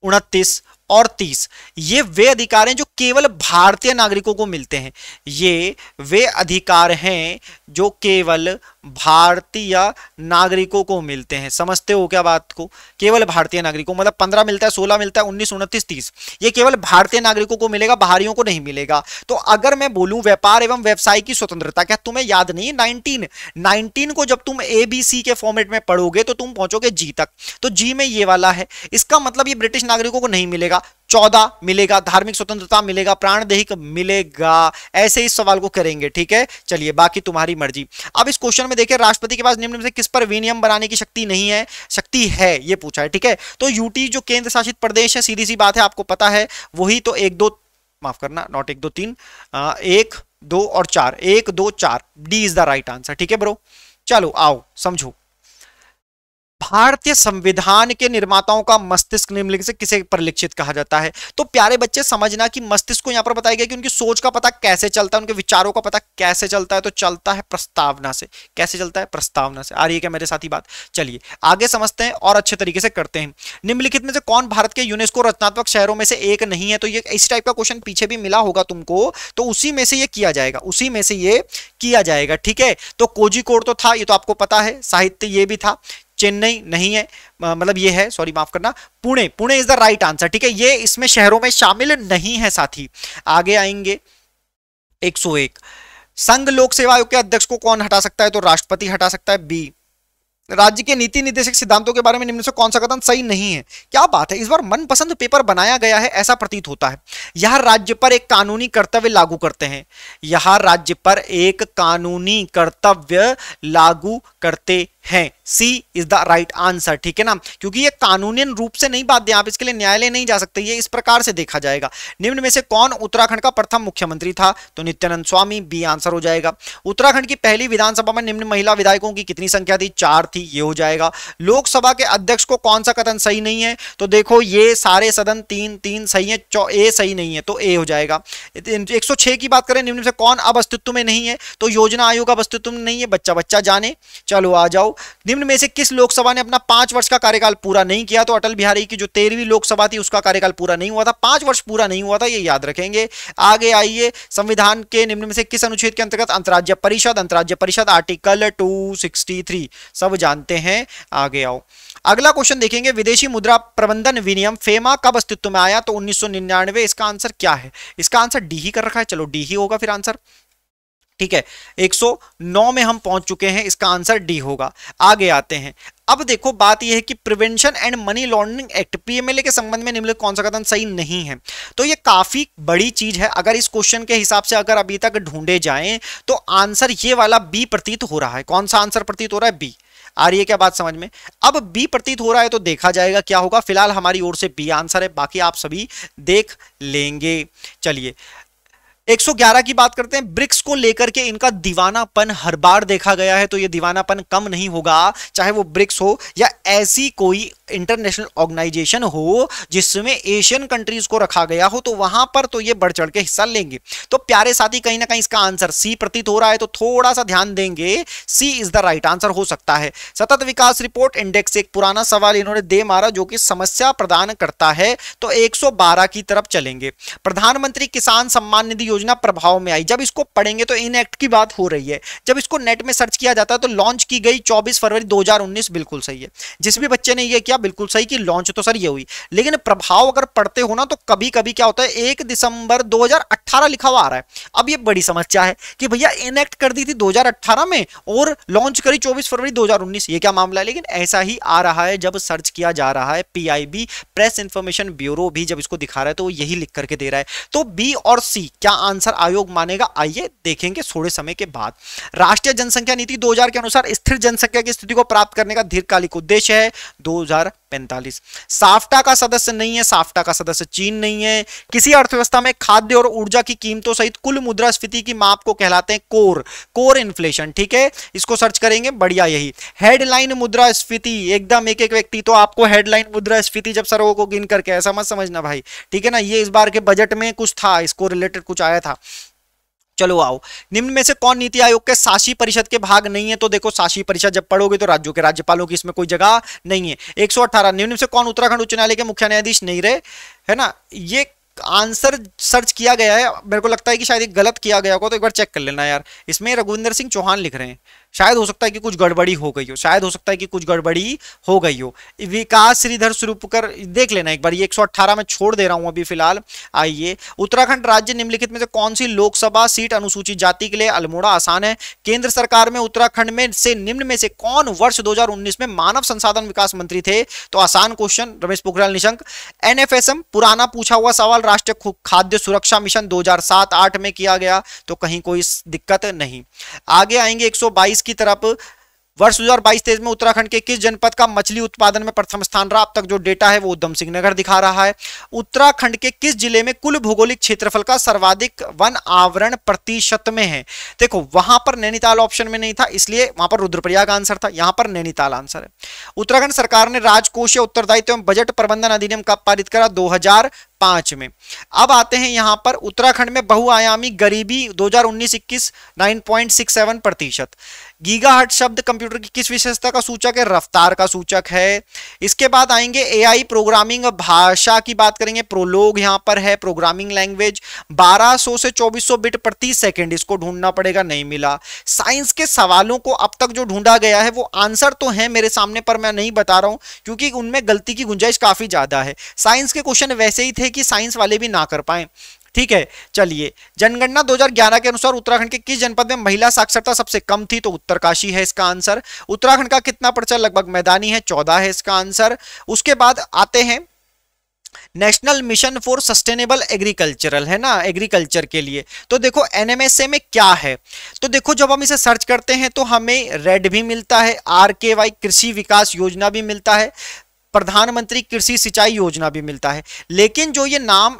29 और 30, ये वे अधिकार हैं जो केवल भारतीय नागरिकों को मिलते हैं। ये वे अधिकार हैं जो केवल भारतीय नागरिकों को मिलते हैं। समझते हो क्या बात को? केवल भारतीय नागरिकों, मतलब 15 मिलता है, 16 मिलता है, 19, 29, 30, ये केवल भारतीय नागरिकों को मिलेगा, बाहरियों को नहीं मिलेगा। तो अगर मैं बोलूं व्यापार एवं व्यवसाय की स्वतंत्रता, क्या तुम्हें याद नहीं? 19 को जब तुम ABC के फॉर्मेट में पढ़ोगे तो तुम पहुंचोगे जी तक, तो जी में ये वाला है, इसका मतलब ये ब्रिटिश नागरिकों को नहीं मिलेगा। 14 मिलेगा, धार्मिक स्वतंत्रता मिलेगा, प्राणदैहिक मिलेगा, ऐसे इस सवाल को करेंगे, ठीक है। चलिए बाकी तुम्हारी मर्जी। अब इस क्वेश्चन में देखिए, राष्ट्रपति के पास निम्न में से किस पर विनियम बनाने की शक्ति नहीं है? शक्ति है, ये पूछा है, ठीक है। तो यूटी जो केंद्र शासित प्रदेश है, सीधी सी बात है, आपको पता है, वही तो 1 2, माफ करना, नॉट 1 2 3, 1 2 और 4, 1 2 4, D is the right answer, ठीक है ब्रो। चलो आओ समझो। भारतीय संविधान के निर्माताओं का मस्तिष्क निम्नलिखित से किसे परिलक्षित कहा जाता है? तो प्यारे बच्चे समझना कि मस्तिष्क को यहां पर बताया गया कि उनकी सोच का पता कैसे चलता है, उनके विचारों का पता कैसे चलता है, तो चलता है प्रस्तावना से। कैसे चलता है? प्रस्तावना से। आ रही है क्या मेरे साथ ही बात? चलिए आगे समझते हैं और अच्छे तरीके से करते हैं। निम्नलिखित में से कौन भारत के यूनेस्को रचनात्मक शहरों में से एक नहीं है? तो ये इसी टाइप का क्वेश्चन पीछे भी मिला होगा तुमको, तो उसी में से ये किया जाएगा, उसी में से ये किया जाएगा, ठीक है। तो कोझिकोड तो था, ये तो आपको पता है, साहित्य ये भी था। चेन्नई नहीं है, मतलब ये है, सॉरी माफ करना, Pune, Pune is the right answer, ठीक है। ये इसमें शहरों में शामिल नहीं है साथी। आगे आएंगे 101, संघ लोक सेवा आयोग के अध्यक्ष को कौन हटा सकता है? तो राष्ट्रपति हटा सकता है, बी। राज्य के नीति निर्देशक सिद्धांतों के बारे में निम्न से कौन सा कथन सही नहीं है? क्या बात है, इस बार मनपसंद पेपर बनाया गया है ऐसा प्रतीत होता है। यह राज्य पर एक कानूनी कर्तव्य लागू करते हैं, यह राज्य पर एक कानूनी कर्तव्य लागू करते हैं। सी इज द राइट आंसर, ठीक है ना, क्योंकि ये कानूनियन रूप से नहीं बाध्य, आप इसके लिए न्यायालय नहीं जा सकते, ये इस प्रकार से देखा जाएगा। निम्न में से कौन उत्तराखंड का प्रथम मुख्यमंत्री था? तो नित्यानंद स्वामी, बी आंसर हो जाएगा। उत्तराखंड की पहली विधानसभा में निम्न महिला विधायकों की कितनी संख्या थी? 4 थी, ये हो जाएगा। लोकसभा के अध्यक्ष को कौन सा कथन सही नहीं है? तो देखो ये सारे सदन 3 सही है, ए सही नहीं है, तो ए हो जाएगा। 106 की बात करें, निम्न में से कौन अब अस्तित्व में नहीं है? तो योजना आयोग अब अस्तित्व में नहीं है, बच्चा बच्चा जाने। चलो आ जाओ, निम्न में से किस लोकसभा ने अपना 5 वर्ष का कार्यकाल पूरा नहीं किया? तो अटल बिहारी की जो 13वीं लोकसभा थी उसका कार्यकाल पूरा नहीं हुआ था, 5 वर्ष पूरा नहीं हुआ था, ये याद रखेंगे। आगे आइए, संविधान के निम्न में से किस अनुच्छेद के अंतर्गत अंतर्राज्य परिषद आर्टिकल 263 सब जानते हैं। आगे आओ, अगला क्वेश्चन देखेंगे, विदेशी मुद्रा प्रबंधन विनियम फेमा कब अस्तित्व में आया? तो 1999। इसका आंसर क्या है? इसका आंसर डी ही कर रखा है, चलो डी ही होगा फिर आंसर, ठीक है। 109 में हम पहुंच चुके हैं, इसका आंसर डी होगा। आगे आते हैं, अब देखो बात यह है कि prevention and money laundering act PMLA के संबंध में निम्नलिखित कौन सा कथन सही नहीं है? तो ये काफी बड़ी चीज है, अगर इस क्वेश्चन के हिसाब से अगर अभी तक ढूंढे जाएं तो आंसर ये वाला बी प्रतीत हो रहा है। कौन सा आंसर प्रतीत हो रहा है? बी। आ रही है क्या बात समझ में? अब बी प्रतीत हो रहा है तो देखा जाएगा क्या होगा। फिलहाल हमारी ओर से बी आंसर है, बाकी आप सभी देख लेंगे। चलिए 111 की बात करते हैं, ब्रिक्स को लेकर के इनका दीवानापन हर बार देखा गया है, तो ये दीवानापन कम नहीं होगा, चाहे वो ब्रिक्स हो या ऐसी कोई इंटरनेशनल ऑर्गेनाइजेशन हो जिसमें एशियन कंट्रीज को रखा गया हो, तो वहां पर तो ये बढ़ चढ़ के हिस्सा लेंगे। तो प्यारे साथी कहीं ना कहीं इसका आंसर सी प्रतीत हो रहा है, तो थोड़ा सा ध्यान देंगे, सी इज द राइट आंसर हो सकता है। सतत विकास रिपोर्ट इंडेक्स, एक पुराना सवाल इन्होंने दे मारा जो कि समस्या प्रदान करता है, तो 112 की तरफ चलेंगे। प्रधानमंत्री किसान सम्मान निधि योजना प्रभाव में आई, जब इसको पढ़ेंगे तो इन एक्ट की बात हो रही है, जब इसको नेट में सर्च किया जाता है तो लॉन्च की गई 24 फरवरी 2019, बिल्कुल सही है। जिस भी बच्चे ने ये किया बिल्कुल सही कि लॉन्च तो सर ये हुई, लेकिन प्रभाव अगर पढ़ते हो ना तो कभी कभी क्या होता है 1 दिसंबर 2018 लिखा हुआ आ रहा है। अब ये बड़ी समस्या है कि भैया इनएक्ट कर दी थी 2018 में और लॉन्च करी 24 फरवरी 2019, ये क्या मामला है? लेकिन ऐसा ही आ रहा है जब सर्च किया जा रहा है। पीआईबी प्रेस इंफॉर्मेशन ब्यूरो भी जब इसको दिखा रहा है तो वो यही लिख करके दे रहा है। तो बी और सी क्या आंसर आयोग मानेगा? आइए देखेंगे थोड़े समय के बाद। राष्ट्रीय जनसंख्या नीति 2000 के अनुसार स्थिर जनसंख्या की स्थिति को प्राप्त करने का दीर्घकालिक उद्देश्य है 2045। साफ्टा का सदस्य नहीं है, साफ्टा का सदस्य चीन नहीं है। किसी अर्थव्यवस्था में खाद्य और ऊर्जा की कीमतों सहित कुल मुद्रास्फीति की माप को कहलाते हैं कोर इन्फ्लेशन, ठीक है, इसको सर्च करेंगे, बढ़िया। यही हेडलाइन मुद्रास्फीति, एकदम एक एक व्यक्ति, तो आपको हेडलाइन मुद्रास्फीति जब सरों को गिन करके ऐसा मत समझना भाई, ठीक है ना, ये इस बार के बजट में कुछ था, इसको रिलेटेड कुछ आया था। चलो आओ, निम्न में से कौन नीति आयोग के शासी परिषद के भाग नहीं है? तो देखो शासी परिषद जब पढ़ोगे तो राज्यों के राज्यपालों की इसमें कोई जगह नहीं है। 118, निम्न में से कौन उत्तराखंड उच्च न्यायालय के मुख्य न्यायाधीश नहीं रहे? है ना, ये आंसर सर्च किया गया है, मेरे को लगता है कि शायद ये गलत किया गया होगा, तो एक बार चेक कर लेना यार। इसमें रघुविंदर सिंह चौहान लिख रहे हैं, शायद हो सकता है कि कुछ गड़बड़ी हो गई हो, शायद हो सकता है कि कुछ गड़बड़ी हो गई हो। विकास श्रीधर स्वरूपकर देख लेना एक बार, ये 118 में छोड़ दे रहा हूं अभी फिलहाल। आइए, उत्तराखंड राज्य निम्नलिखित में से कौन सी लोकसभा सीट अनुसूचित जाति के लिए? अल्मोड़ा आसान है। केंद्र सरकार में उत्तराखंड में से निम्न में से कौन वर्ष 2019 में मानव संसाधन विकास मंत्री थे? तो आसान क्वेश्चन, रमेश पोखरियाल निशंक। एनएफएसएम पुराना पूछा हुआ सवाल, राष्ट्रीय खाद्य सुरक्षा मिशन 2007-8 में किया गया, तो कहीं कोई दिक्कत नहीं। आगे आएंगे 122 की तरफ। वर्ष 2022-23 में उत्तराखंड के किस जनपद का मछली उत्पादन में प्रथम स्थान रहा? अब तक जो डेटा है वो उधम सिंह नगर दिखा रहा है। उत्तराखंड के किस जिले में कुल भौगोलिक क्षेत्रफल का सर्वाधिक वन आवरण प्रतिशत में है? देखो वहां पर नैनीताल ऑप्शन में नहीं था, इसलिए वहां पर रुद्रप्रयाग आंसर था, यहां पर नैनीताल आंसर है। उत्तराखंड सरकार ने राजकोषीय उत्तरदायित्व एवं बजट प्रबंधन अधिनियम कब पारित करा? 2005 में। अब आते हैं यहां पर उत्तराखंड में बहुआयामी गरीबी 2019-21 9.67%। गीगाहर्ट्ज शब्द कंप्यूटर की किस विशेषता का सूचक है? रफ्तार का सूचक है। इसके बाद आएंगे एआई प्रोग्रामिंग भाषा की बात करेंगे, प्रोलोग यहां पर है, प्रोग्रामिंग लैंग्वेज 1200 से 2400 बिट प्रति सेकंड, इसको ढूंढना पड़ेगा, नहीं मिला। साइंस के सवालों को अब तक जो ढूंढा गया है वो आंसर तो है मेरे सामने पर मैं नहीं बता रहा हूं क्योंकि उनमें गलती की गुंजाइश काफी ज्यादा है। साइंस के क्वेश्चन वैसे ही थे कि साइंस वाले भी ना कर पाए, ठीक है, चलिए जनगणना 2011 के अनुसार उत्तराखंड के किस जनपद में महिला साक्षरता सबसे कम थी? तो उत्तरकाशी है इसका आंसर। उत्तराखंड का कितना प्रतिशत लगभग मैदानी है? 14 है इसका आंसर। उसके बाद आते हैं national mission for sustainable agricultural, है ना, एग्रीकल्चर के लिए। तो देखो एनएमएसए में क्या है, तो देखो जब हम इसे सर्च करते हैं तो हमें रेड भी मिलता है, आरकेवाई कृषि विकास योजना भी मिलता है, प्रधानमंत्री कृषि सिंचाई योजना भी मिलता है। लेकिन जो ये नाम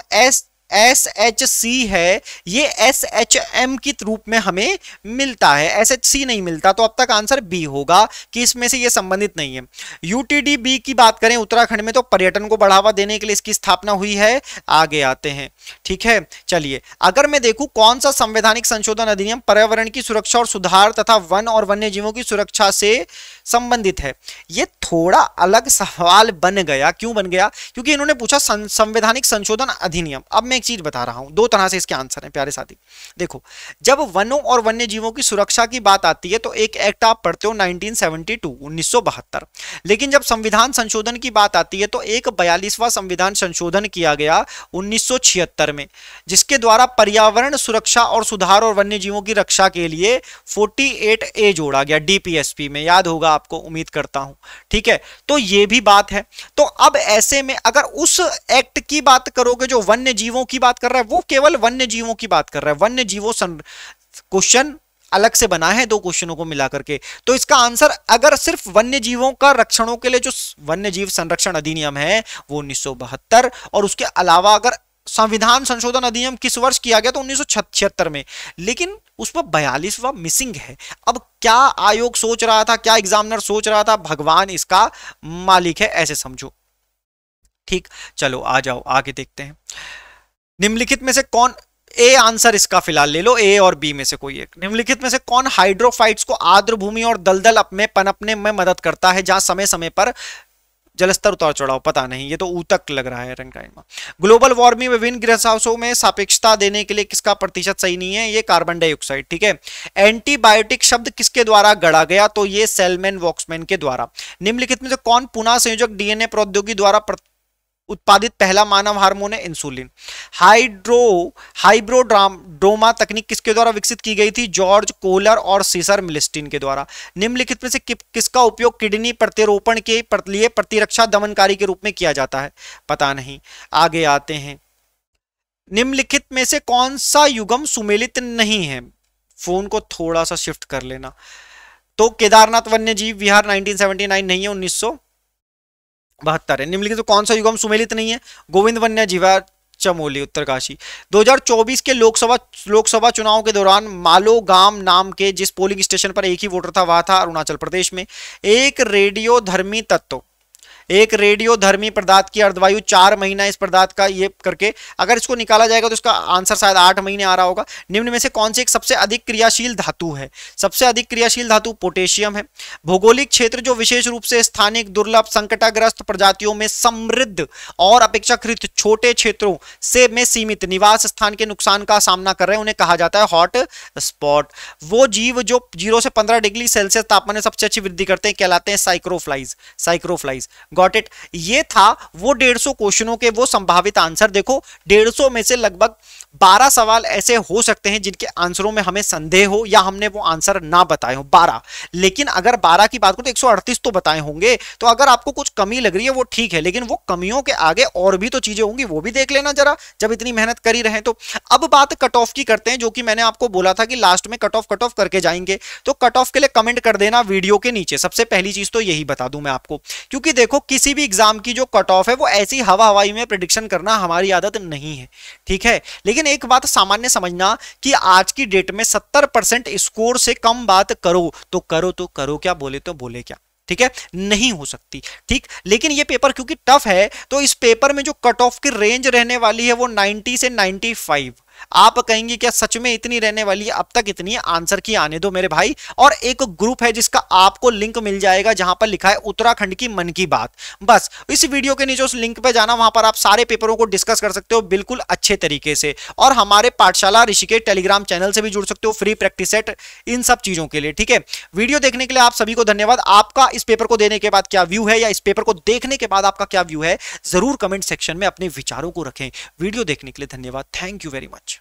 SHC है, ये SHM की रूप में हमें मिलता है, SHC नहीं मिलता। तो अब तक आंसर बी होगा कि इसमें से ये संबंधित नहीं है। UTDB की बात करें उत्तराखंड में, तो पर्यटन को बढ़ावा देने के लिए इसकी स्थापना हुई है। आगे आते हैं, ठीक है, चलिए अगर मैं देखूं कौन सा संवैधानिक संशोधन अधिनियम पर्यावरण की सुरक्षा और सुधार तथा वन और वन्य जीवों की सुरक्षा से संबंधित है, ये थोड़ा अलग सवाल बन गया। क्यों बन गया? क्योंकि इन्होंने पूछा संवैधानिक संशोधन अधिनियम। अब मैं एक चीज बता रहा हूं, दो तरह से इसके आंसर हैं प्यारे साथी। देखो जब वनों और वन्य जीवों की सुरक्षा की बात आती है तो एक एक्ट आप पढ़ते हो 1972 लेकिन जब संविधान संशोधन की बात आती है तो एक 42वां संविधान संशोधन किया गया 1976 में, जिसके द्वारा पर्यावरण सुरक्षा और सुधार और वन्य जीवों की रक्षा के लिए 48A जोड़ा गया DPSP में, याद होगा आपको, उम्मीद करता हूं, ठीक है। तो ये भी बात है। तो अब ऐसे में अगर उस एक्ट की बात करोगे जो वन्य जीवों की बात कर रहा है, वो केवल वन्य जीवों की बात कर रहा है, वन्य जीवों क्वेश्चन अलग से बना है दो क्वेश्चनों को मिलाकर के। तो इसका आंसर अगर सिर्फ वन्य जीवों का रक्षणों के लिए जो वन्य जीव संरक्षण अधिनियम है वो 1972, और उसके अलावा अगर संविधान संशोधन अधिनियम किस वर्ष किया गया तो 1976 में, लेकिन उसमें 42वां मिसिंग है। अब क्या आयोग सोच रहा था, क्या एग्जामिनर सोच रहा था, भगवान इसका मालिक है, ऐसे समझो। ठीक, चलो आ जाओ आगे देखते हैं। निम्नलिखित में से कौन, ए आंसर इसका फिलहाल ले लो, ए और बी में से कोई एक। निम्नलिखित में से कौन हाइड्रोफाइट्स को आर्द्र भूमि और दलदल में पनपने में मदद करता है जहां समय समय पर जलस्तर उतार चढ़ाव? पता नहीं, ये तो ऊतक लग रहा है रंग। ग्लोबल वार्मिंग में विभिन्न ग्रीनहाउसों में सापेक्षता देने के लिए किसका प्रतिशत सही नहीं है? ये कार्बन डाइऑक्साइड, ठीक है। एंटीबायोटिक शब्द किसके द्वारा गढ़ा गया? तो ये सेलमैन वॉक्समैन के द्वारा। निम्नलिखित में से कौन पुनः संयोजक डीएनए प्रौद्योगिकी द्वारा उत्पादित पहला मानव हार्मोन है? इंसुलिन। हाइब्रोड्रोमा तकनीक किसके द्वारा विकसित की गई थी? जॉर्ज कोहलर और सीसर मिलिस्टिन के द्वारा। निम्नलिखित में से किसका उपयोग किडनी प्रत्यारोपण के लिए प्रतिरक्षा दमनकारी के रूप में किया जाता है? पता नहीं। आगे आते हैं, निम्नलिखित में से कौन सा युग्म सुमेलित नहीं है? फोन को थोड़ा सा शिफ्ट कर लेना। तो केदारनाथ वन्य जीव विहार 1979 नहीं है, 1972 है। निम्नलिखित तो कौन सा युग्म सुमेलित नहीं है? गोविंद वन्य जीवार चमोली उत्तरकाशी। 2024 के लोकसभा चुनाव के दौरान मालोगाम नाम के जिस पोलिंग स्टेशन पर एक ही वोटर था वह था अरुणाचल प्रदेश में। एक रेडियोधर्मी पदार्थ की अर्धवायु 4 महीना, इस पदार्थ का ये करके अगर इसको निकाला जाएगा तो इसका आंसर शायद 8 महीने आ रहा होगा। निम्न में से कौन सी एक सबसे अधिक क्रियाशील धातु है? सबसे अधिक क्रियाशील धातु पोटेशियम है। भौगोलिक क्षेत्र जो विशेष रूप से स्थानिक दुर्लभ संकटग्रस्त प्रजातियों में समृद्ध और अपेक्षाकृत छोटे क्षेत्रों से में सीमित निवास स्थान के नुकसान का सामना कर रहे हैं, उन्हें कहा जाता है हॉट स्पॉट। वो जीव जो 0 से 15 डिग्री सेल्सियस तापमान में सबसे अच्छी वृद्धि करते हैं कहलाते हैं साइक्रोफ्लाइज। Got it. ये था वो 150 क्वेश्चनों के वो संभावित आंसर। देखो 150 में से लगभग 12 सवाल ऐसे हो सकते हैं जिनके आंसरों में हमें संदेह हो या हमने वो आंसर ना बताए हो, 12। लेकिन अगर 12 की बात करो तो 138 तो बताए होंगे। तो अगर आपको कुछ कमी लग रही है वो ठीक है, लेकिन वो कमियों के आगे और भी तो चीजें होंगी, वो भी देख लेना जरा, जब इतनी मेहनत कर ही रहे। तो अब बात कट ऑफ की करते हैं, जो कि मैंने आपको बोला था कि लास्ट में कट ऑफ करके जाएंगे। तो कट ऑफ के लिए कमेंट कर देना वीडियो के नीचे। सबसे पहली चीज तो यही बता दूं मैं आपको, क्योंकि देखो किसी भी एग्जाम की जो कट ऑफ है वो ऐसी हवाई में प्रेडिक्शन करना हमारी आदत नहीं है, ठीक है। लेकिन एक बात सामान्य समझना कि आज की डेट में 70% स्कोर से कम बात करो तो करो क्या, बोले तो बोले क्या, ठीक है, नहीं हो सकती, ठीक। लेकिन ये पेपर क्योंकि टफ है तो इस पेपर में जो कट ऑफ की रेंज रहने वाली है वो 90 से 95, आप कहेंगे क्या सच में इतनी रहने वाली है? अब तक इतनी आंसर की आने दो मेरे भाई। और एक ग्रुप है जिसका आपको लिंक मिल जाएगा जहां पर लिखा है उत्तराखंड की मन की बात। बस इस वीडियो के नीचे उस लिंक पे जाना, वहां पर आप सारे पेपरों को डिस्कस कर सकते हो बिल्कुल अच्छे तरीके से। और हमारे पाठशाला ऋषिकेश टेलीग्राम चैनल से भी जुड़ सकते हो फ्री प्रैक्टिस सेट इन सब चीजों के लिए। ठीक है, वीडियो देखने के लिए आप सभी को धन्यवाद। आपका इस पेपर को देने के बाद क्या व्यू है, या इस पेपर को देखने के बाद आपका क्या व्यू है, जरूर कमेंट सेक्शन में अपने विचारों को रखें। वीडियो देखने के लिए धन्यवाद। Thank you very much.